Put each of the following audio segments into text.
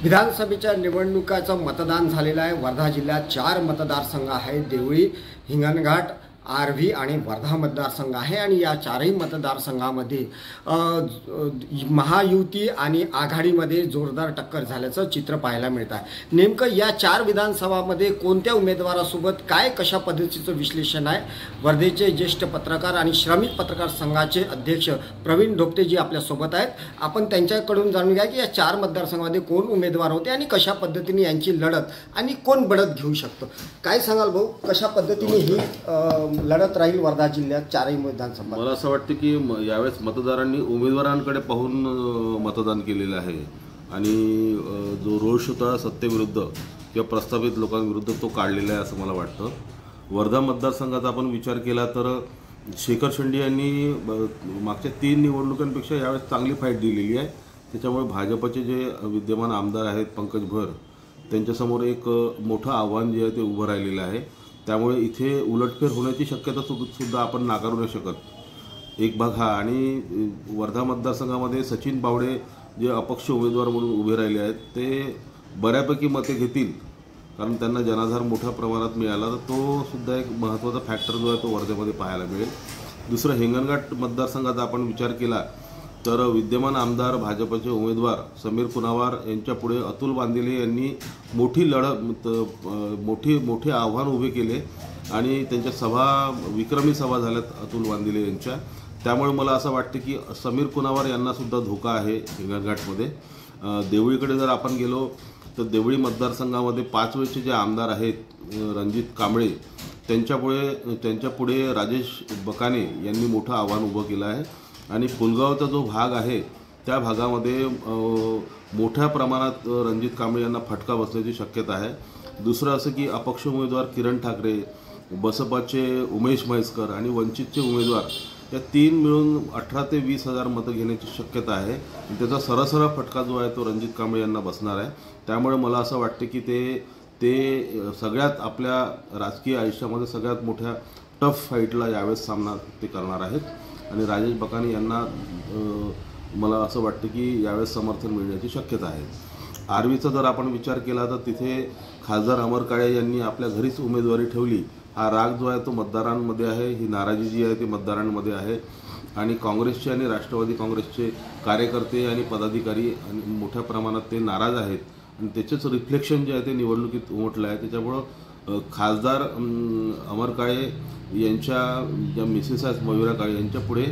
विधानसभेच्या निवडणुकाचं मतदान झालेलं आहे। वर्धा जिल्ह्यात 4 मतदारसंघ आहेत। देवळी, हिंगणघाट, आर्वी आणि वर्धा मतदारसंघ आहे आणि या 4ही मतदारसंघामध्ये महायुती आणि आघाडीमध्ये जोरदार टक्कर झाल्याचं चित्र पाहायला मिळत आहे। नेमकं या 4 विधानसभामध्ये कोणत्या उमेदवारासोबत काय कशा पद्धतीचं विश्लेषण आहे, वर्धेचे ज्येष्ठ पत्रकार आणि श्रमिक पत्रकार संघाचे अध्यक्ष प्रवीण ढोपटेजी आपल्यासोबत आहेत। आपण त्यांच्याकडून जाणून घ्या की या 4 मतदारसंघामध्ये कोण उमेदवार होते आणि कशा पद्धतीने यांची लढत आणि कोण बढत घेऊ शकतो। काय सांगाल भाऊ, कशा पद्धतीने ही लढत राहील वर्धा जिल्ह्यात 4ही विधानसभा? मला असं वाटतं की यावेळेस मतदारांनी उमेदवारांकडे पाहून मतदान केलेलं आहे आणि जो रोष होता सत्तेविरुद्ध किंवा प्रस्तावित लोकांविरुद्ध तो काढलेला आहे असं मला वाटतं। वर्धा मतदारसंघाचा आपण विचार केला तर शेखर शेंडे यांनी मागच्या 3 निवडणुकांपेक्षा यावेळेस चांगली फाईट दिलेली आहे। त्याच्यामुळे भाजपचे जे विद्यमान आमदार आहेत पंकज भर त्यांच्यासमोर एक मोठं आव्हान जे आहे ते उभं राहिलेलं आहे। त्यामुळे इथे उलटफेर होण्याची शक्यता सुद्धा आपण नाकारू नाही शकत। एक भाग हा आणि वर्धा मतदारसंघामध्ये सचिन बावडे जे अपक्ष उमेदवार म्हणून उभे राहिले आहेत ते बऱ्यापैकी मते घेतील, कारण त्यांना जनाधार मोठ्या प्रमाणात मिळाला, तर तो सुद्धा एक महत्त्वाचा फॅक्टर जो आहे तो वर्धेमध्ये पाहायला मिळेल। दुसरं हिंगणघाट मतदारसंघाचा आपण विचार केला तर विद्यमान आमदार भाजपचे उमेदवार समीर कुनावार यांच्यापुढे अतुल बांदिले यांनी मोठी लढत मोठे आव्हान उभे केले आणि त्यांच्या विक्रमी सभा झाल्यात अतुल बांदिले यांच्या। त्यामुळे मला असं वाटतं की समीर कुनावार यांना सुद्धा धोका आहे हिंगणघाटमध्ये। देवळीकडे जर आपण गेलो तर देवळी मतदारसंघामध्ये 5 वेळचे जे आमदार आहेत रणजित कांबळे त्यांच्यापुढे राजेश बकाने यांनी मोठं आव्हान उभं केलं आहे आणि पुलगावचा जो भाग आहे त्या भागामध्ये मोठ्या प्रमाणात रणजित कांबळे यांना फटका बसण्याची शक्यता आहे। दुसरं असं की अपक्ष उमेदवार किरण ठाकरे, बसपाचे उमेश म्हैसकर आणि वंचितचे उमेदवार या 3 मिळून 18 ते 20 हजार मतं घेण्याची शक्यता आहे। त्याचा सरसरा फटका जो आहे तो रणजित कांबळे यांना बसणार आहे। त्यामुळे मला असं वाटतं की ते सगळ्यात आपल्या राजकीय आयुष्यामध्ये सगळ्यात मोठ्या टफ फाईटला यावेळेस सामना ते करणार आहेत आणि राजेश बकाने यांना मला असं वाटतं की यावेळेस समर्थन मिळण्याची शक्यता आहे। आर्वीचा जर आपण विचार केला तर तिथे खासदार अमर काळे यांनी आपल्या घरीच उमेदवारी ठेवली। हा राग जो आहे तो मतदारांमध्ये आहे, ही नाराजी जी आहे ती मतदारांमध्ये आहे आणि काँग्रेसचे आणि राष्ट्रवादी काँग्रेसचे कार्यकर्ते आणि पदाधिकारी आणि मोठ्या प्रमाणात ते नाराज आहेत आणि त्याचंच रिफ्लेक्शन जे आहे ते निवडणुकीत उमटलं आहे। त्याच्यामुळं खासदार अमर काळे यांच्या ज्या मिसेस आहेत मयुरा काळे यांच्यापुढे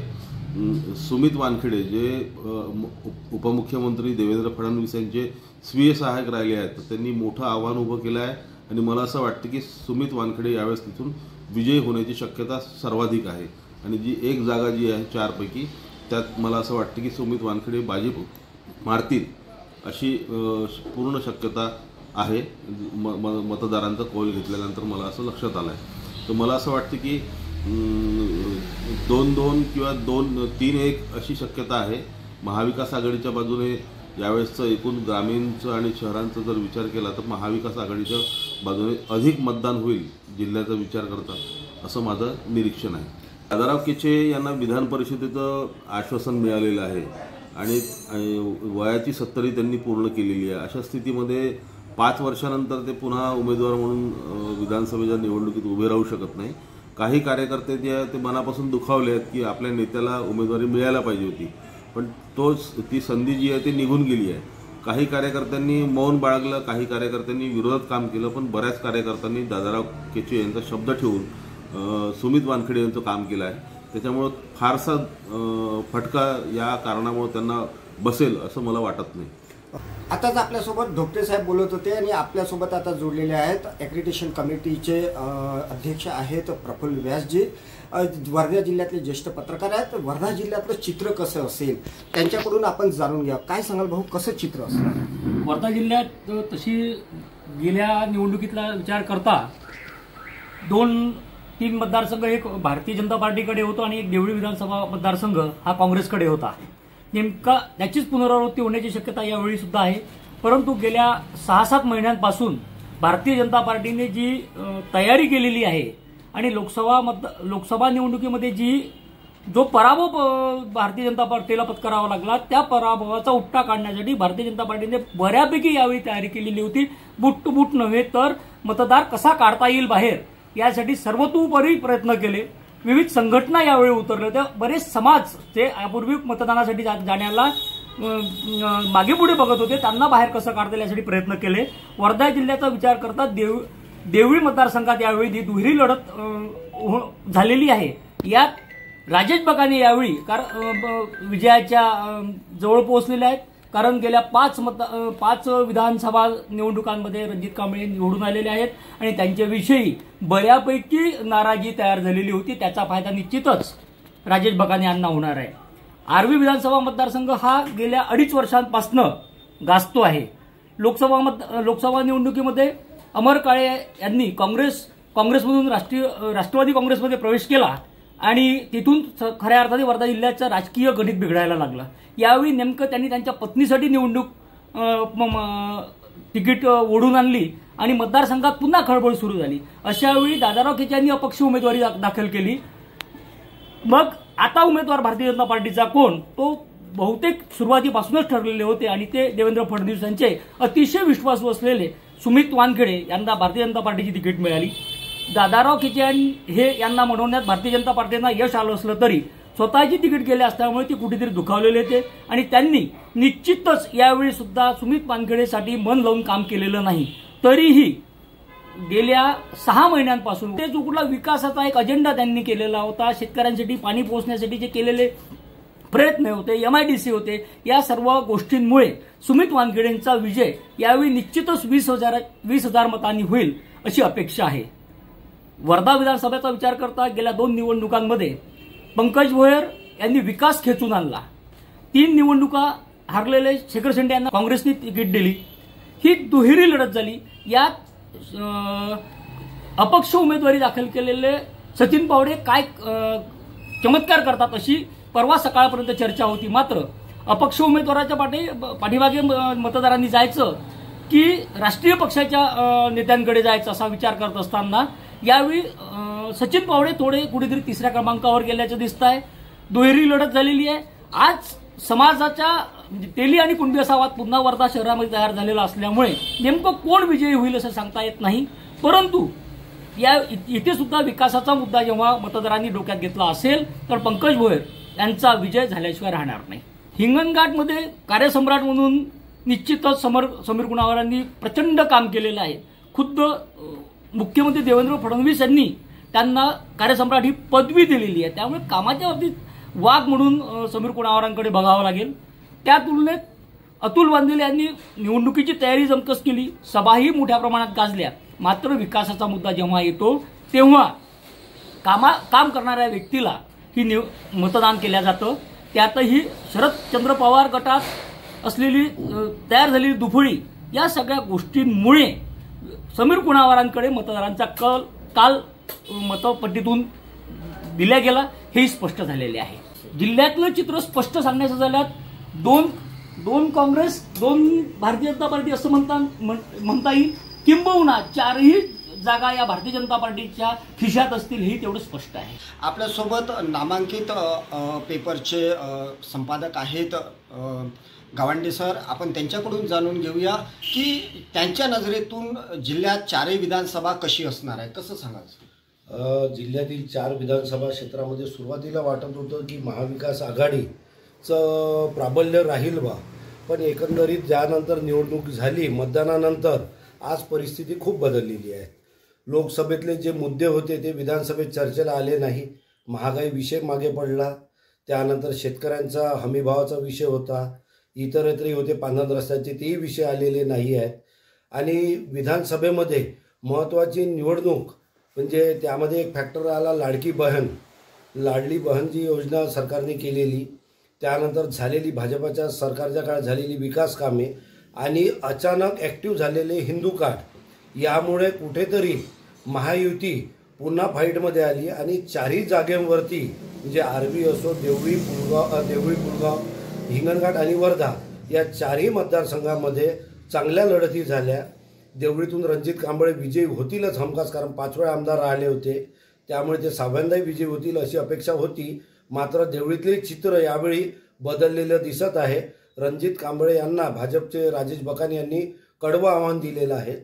सुमित वानखेडे जे उपमुख्यमंत्री देवेंद्र फडणवीस यांचे स्वीय सहाय्यक राहिले आहेत, तर त्यांनी मोठं आव्हान उभं केलं आहे आणि मला असं वाटतं की सुमित वानखेडे यावेळेस तिथून विजयी होण्याची शक्यता सर्वाधिक आहे आणि जी एक जागा जी आहे 4 पैकी त्यात मला असं वाटतं की सुमित वानखेडे बाजी मारतील अशी पूर्ण शक्यता आहे। मतदारांचा कौल घेतल्यानंतर मला असं लक्षात आलं आहे। तर मला असं वाटतं की 2-2 किंवा 3-1 अशी शक्यता आहे। महाविकास आघाडीच्या बाजूने यावेळेसचं एकूण ग्रामीणचं आणि शहरांचा जर विचार केला तर महाविकास आघाडीच्या बाजूने अधिक मतदान होईल जिल्ह्याचा विचार करता असं माझं निरीक्षण आहे। दादाराव केचे यांना विधान परिषदेचं आश्वासन मिळालेलं आहे आणि वयाची 70 त्यांनी पूर्ण केलेली आहे। अशा स्थितीमध्ये 5 वर्षानंतर ते पुन्हा उमेदवार म्हणून विधानसभेच्या निवडणुकीत उभे राहू शकत नाही। काही कार्यकर्ते जे आहेत ते मनापासून दुखावले आहेत की आपल्या नेत्याला उमेदवारी मिळायला पाहिजे होती, पण ती संधी जी आहे ती निघून गेली आहे। काही कार्यकर्त्यांनी मौन बाळगलं, काही कार्यकर्त्यांनी विरोधात काम केलं, पण बऱ्याच कार्यकर्त्यांनी दादाराव केचे यांचा शब्द ठेवून सुमित वानखेडे यांचं काम केलं आहे। त्याच्यामुळं फारसा फटका या कारणामुळे त्यांना बसेल असं मला वाटत नाही। आताच आपल्यासोबत ढोपटे साहेब बोलत होते आणि आपल्यासोबत आता जोडलेले आहेत ॲक्रिडिटेशन कमिटीचे अध्यक्ष आहेत प्रफुल्ल व्यासजी, वर्धा जिल्ह्यातले ज्येष्ठ पत्रकार आहेत। वर्धा जिल्ह्यातलं चित्र कसं असेल त्यांच्याकडून आपण जाणून घ्या। काय सांगाल भाऊ, कसं चित्र असणार वर्धा जिल्ह्यात? तशी गेल्या निवडणुकीतला विचार करता 2-3 मतदारसंघ एक भारतीय जनता पार्टीकडे होतो आणि एक देवळी विधानसभा मतदारसंघ हा काँग्रेसकडे होता। नेमका त्याचीच पुनरावृत्ती होण्याची शक्यता यावेळी सुद्धा आहे। परंतु गेल्या 6-7 महिन्यांपासून भारतीय जनता पार्टीने जी तयारी केलेली आहे आणि लोकसभा निवडणुकीमध्ये जी जो पराभव भारतीय जनता पार्टीला पत्करावा लागला, त्या पराभवाचा उपटा काढण्यासाठी भारतीय जनता पार्टीने बऱ्यापैकी यावेळी तयारी केलेली होती. बुट टू बुट नव्हे तर मतदार कसा काढता येईल बाहेर, यासाठी सर्वतोपरी प्रयत्न केले. विविध संघटना यावेळी उतरले होत्या. बरेच समाज जे यापूर्वी मतदानासाठी जाण्याला मागे पुढे बघत होते, त्यांना बाहेर कसं काढता येईल यासाठी प्रयत्न केले. वर्धा जिल्ह्याचा विचार करता देवळी मतदारसंघात यावेळी दुहेरी लढत झालेली आहे. यात राजेश बकाने यावेळी विजयाच्या जवळ पोहोचलेले आहेत, कारण गेल्या 5 विधानसभा निवडणुकांमध्ये रणजित कांबळे निवडून आलेले आहेत आणि त्यांच्याविषयी बऱ्यापैकी नाराजी तयार झालेली होती. त्याचा फायदा निश्चितच राजेश बकाने यांना होणार आहे. आर्वी विधानसभा मतदारसंघ हा गेल्या 2.5 वर्षांपासून गाजतो आहे. लोकसभा निवडणुकीमध्ये अमर काळे यांनी काँग्रेसमधून राष्ट्रवादी काँग्रेसमध्ये प्रवेश केला आणि तिथून खऱ्या अर्थाने वर्धा जिल्ह्याचं राजकीय गणित बिघडायला लागलं. यावेळी नेमकं त्यांनी त्यांच्या पत्नीसाठी निवडणूक तिकीट ओढून आणली आणि मतदारसंघात पुन्हा खळबळ सुरू झाली. अशावेळी दादाराव खेचे यांनी अपक्ष उमेदवारी दाखल केली. मग आता उमेदवार भारतीय जनता पार्टीचा कोण, तो बहुतेक सुरुवातीपासूनच ठरलेले होते आणि ते देवेंद्र फडणवीस यांचे अतिशय विश्वासू असलेले सुमित वानखेडे यांना भारतीय जनता पार्टीची तिकीट मिळाली. दादाराव खेचे यांना म्हणवण्यात भारतीय जनता पार्टीला यश आलं असलं तरी स्वतःची तिकीट गेले असल्यामुळे ती कुठेतरी दुखावलेले होते आणि त्यांनी निश्चितच यावेळी सुद्धा सुमित वानखेडेसाठी मन लावून काम केलेलं नाही. तरीही गेल्या 6 महिन्यांपासून ते जो कुठला विकासाचा एक अजेंडा त्यांनी केलेला होता, शेतकऱ्यांसाठी पाणी पोहोचण्यासाठी जे केलेले प्रयत्न होते, MIDC होते, या सर्व गोष्टींमुळे सुमित वानखेडेंचा विजय यावेळी निश्चितच 20,000 मतांनी होईल अशी अपेक्षा आहे. वर्धा विधानसभेचा विचार करता गेल्या 2 निवडणुकांमध्ये पंकज भोयर यांनी विकास खेचून आणला. 3 निवडणुका हारलेले शेखर शेंडे यांना काँग्रेसने तिकीट दिली. ही दुहेरी लढत झाली. यात अपक्ष उमेदवारी दाखल केलेले सचिन पावडे काय चमत्कार करतात अशी परवा सकाळपर्यंत चर्चा होती. मात्र अपक्ष उमेदवाराच्या पाठीमागे मतदारांनी जायचं की राष्ट्रीय पक्षाच्या नेत्यांकडे जायचं असा विचार करत असताना यावेळी सचिन पावडे थोडे कुठेतरी 3ऱ्या क्रमांकावर गेल्याचं दिसत आहे. दुहेरी लढत झालेली आहे. आज समाजाच्या तेली आणि कुणबी असा वाद पुन्हा वर्धा शहरामध्ये तयार झालेला असल्यामुळे नेमकं कोण विजयी होईल असं सांगता येत नाही. परंतु इथे सुद्धा विकासाचा मुद्दा जेव्हा मतदारांनी डोक्यात घेतला असेल तर पंकज भोयर यांचा विजय झाल्याशिवाय राहणार नाही. हिंगणघाटमध्ये कार्यसम्राट म्हणून निश्चितच समीर कुणावारांनी प्रचंड काम केलेलं आहे. खुद्द मुख्यमंत्री देवेंद्र फडणवीस यांनी त्यांना कार्यसम्राट ही पदवी दिलेली आहे. त्यामुळे कामाच्या बाबतीत वाघ म्हणून समीर कुणावारांकडे बघावं लागेल. त्या तुलनेत अतुल बांदेले यांनी निवडणुकीची तयारी जमकस केली, सभाही मोठ्या प्रमाणात गाजल्या. मात्र विकासाचा मुद्दा जेव्हा येतो तेव्हा काम करणाऱ्या व्यक्तीला ही मतदान केलं जातं. त्यातही शरदचंद्र पवार गटात असलेली तयार झालेली दुफळी या सगळ्या गोष्टींमुळे समीर कुणावारांकडे मतदारांचा काल मतपट्टीतून दिला गेला हे स्पष्ट झालेले आहे. जिल्ह्यातलं चित्र स्पष्ट सांगण्याचं झाल्यात दोन काँग्रेस 2 भारतीय जनता पार्टी असं म्हणता येईल. किंबहुना 4ही जागा या भारतीय जनता पार्टीच्या खिशात असतील हे तेवढं स्पष्ट आहे. आपल्यासोबत नामांकित पेपरचे संपादक आहेत गावंडे सर. आपण त्यांच्याकडून जाणून घेऊया की त्यांच्या नजरेतून जिल्ह्यात 4ही विधानसभा कशी असणार आहे, कसं सांगायचं. जिल्ह्यातील 4 विधानसभा क्षेत्रामध्ये सुरुवातीला वाटत होतं की महाविकास आघाडीचं प्राबल्य राहील बा, पण एकंदरीत ज्यानंतर निवडणूक झाली मतदानानंतर आज परिस्थिती खूप बदललेली आहे. लोकसभेतले जे मुद्दे होते ते विधानसभेत चर्चेला आले नाही. महागाई विषय मागे पडला. त्यानंतर शेतकऱ्यांचा हमीभावाचा विषय होता, इतरत्रही होते पांढर रस्त्याचे, तेही विषय आलेले नाही आहेत. आणि विधानसभेमध्ये महत्त्वाची निवडणूक म्हणजे त्यामध्ये एक फॅक्टर आला लाडली बहन जी योजना सरकारने केलेली, त्यानंतर झालेली भाजपाच्या सरकारच्या काळात झालेली विकास कामे आणि अचानक ॲक्टिव्ह झालेले हिंदू कार्ड, यामुळे कुठेतरी महायुती पुन्हा फाईटमध्ये आली आणि 4ही जागेवरती म्हणजे आर्वी असो, देवळी, पुलगाव, हिंगणघाट आणि वर्धा या 4ही मतदारसंघामध्ये चांगल्या लढती झाल्या. देवळीतून रणजित कांबळे विजयी होतीलच हमखास, कारण 5 वेळा आमदार राहिले होते, त्यामुळे ते 6व्यांदाही विजयी होतील अशी अपेक्षा होती. मात्र देवळीतले चित्र यावेळी बदललेलं दिसत आहे. रणजित कांबळे यांना भाजपचे राजेश बकानी यांनी कडवं आव्हान दिलेलं आहे.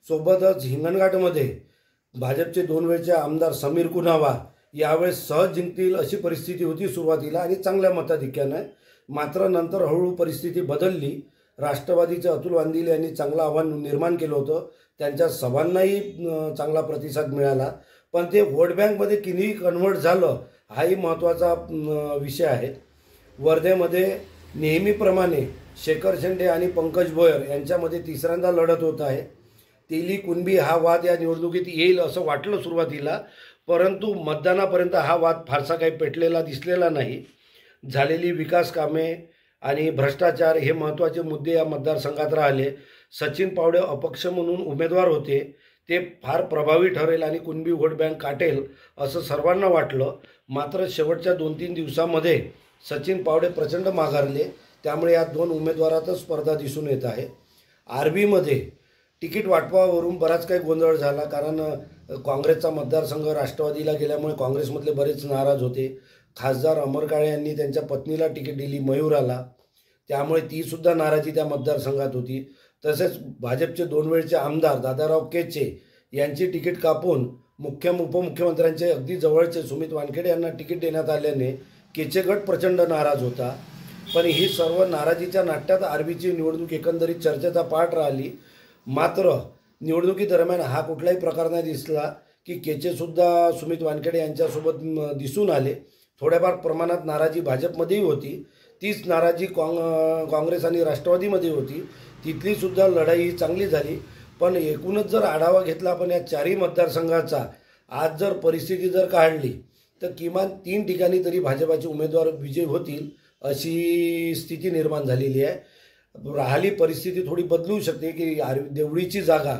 सोबतच हिंगणघाटमध्ये भाजपचे 2 वेळचे आमदार समीर कुनावा यावेळेस सहज जिंकतील अशी परिस्थिती होती सुरुवातीला आणि चांगल्या मताधिक्याने. मात्र नंतर हळूहळू परिस्थिती बदलली. राष्ट्रवादीचे अतुल वांदिले यांनी चांगलं आव्हान निर्माण केलं होतं. त्यांच्या सभांनाही चांगला प्रतिसाद मिळाला. पण ते वोट बँकमध्ये किती कन्व्हर्ट झालं हाही महत्त्वाचा विषय आहे. वर्धेमध्ये नेहमीप्रमाणे शेखर शेंडे आणि पंकज भोयर यांच्यामध्ये तिसऱ्यांदा लढत होत आहे. तेली कुणबी हा वाद या निवडणुकीत येईल असं वाटलं सुरुवातीला, परंतु मतदानापर्यंत हा वाद फारसा काही पेटलेला दिसलेला नाही. झालेली विकास कामे आणि भ्रष्टाचार हे महत्त्वाचे मुद्दे या मतदारसंघात राहिले. सचिन पावडे अपक्ष म्हणून उमेदवार होते, ते फार प्रभावी ठरेल आणि कुणबी वोट बँक काटेल असं सर्वांना वाटलं. मात्र शेवटच्या 2-3 दिवसामध्ये सचिन पावडे प्रचंड माघारले. त्यामुळे या 2 उमेदवारातच स्पर्धा दिसून येत आहे. आर्वीमध्ये तिकीट वाटपावरून बराच काही गोंधळ झाला, कारण काँग्रेसचा मतदारसंघ राष्ट्रवादीला गेल्यामुळे काँग्रेसमधले बरेच नाराज होते. खासदार अमर काळे यांनी त्यांच्या पत्नीला तिकीट दिली मयूराला, त्यामुळे तीसुद्धा नाराजी त्या मतदारसंघात होती. तसेच भाजपचे 2 वेळचे आमदार दादाराव केचे यांची तिकीट कापून उपमुख्यमंत्र्यांचे अगदी जवळचे सुमित वानखेडे यांना तिकीट देण्यात आल्याने केचे गट प्रचंड नाराज होता. पण ही सर्व नाराजीच्या नाट्यात आर्वीची निवडणूक एकंदरीत चर्चेचा पाठ राहिली. मात्र निवडणुकीदरम्यान हा कुठलाही प्रकार नाही दिसला की केचेसुद्धा सुमित वानखेडे यांच्यासोबत दिसून आले. थोड्याफार प्रमाणात नाराजी भाजपमध्येही होती. तीच नाराजी काँग्रेस आणि राष्ट्रवादीमध्ये होती. तिथलीसुद्धा लढाई चांगली झाली. पण एकूणच जर आढावा घेतला आपण या 4ही मतदारसंघाचा, आज जर परिस्थिती जर काढली तर किमान 3 ठिकाणी तरी भाजपाचे उमेदवार विजयी होतील अशी स्थिती निर्माण झालेली आहे. राहिली परिस्थिती थोडी बदलू शकते की देवळीची जागा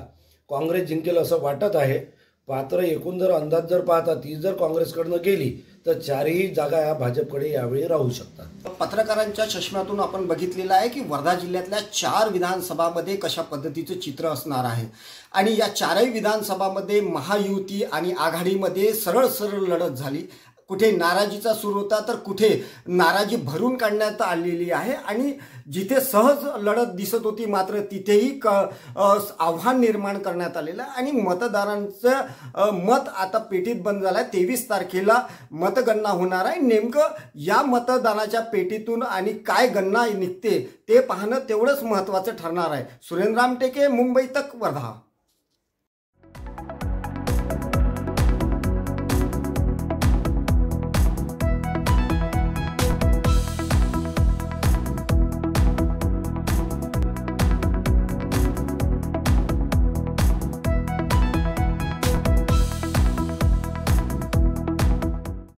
काँग्रेस जिंकेल असं वाटत आहे. मात्र एकूण जर अंदाज जर पाहता ती जर काँग्रेसकडनं गेली तर 4ही जागा या भाजपकडे यावेळी राहू शकतात. पत्रकारांच्या चष्म्यातून आपण बघितलेलं आहे की वर्धा जिल्ह्यातल्या 4 विधानसभामध्ये कशा पद्धतीचं चित्र असणार आहे आणि या 4ही विधानसभामध्ये महायुती आणि आघाडीमध्ये सरळ लढत झाली. कुठे नाराजीचा सूर होता तर कुठे नाराजी भरून काढण्यात आलेली आहे आणि जिथे सहज लढत दिसत होती मात्र तिथेही आव्हान निर्माण करण्यात आलेलं आहे. आणि मतदारांचं मत आता पेटीत बंद झालं आहे. 23 तारखेला मतगणना होणार आहे. नेमकं या मतदानाच्या पेटीतून आणि काय गणना निघते ते पाहणं तेवढंच महत्त्वाचं ठरणार आहे. सुरेंद्र रामटेके, मुंबई तक, वर्धा.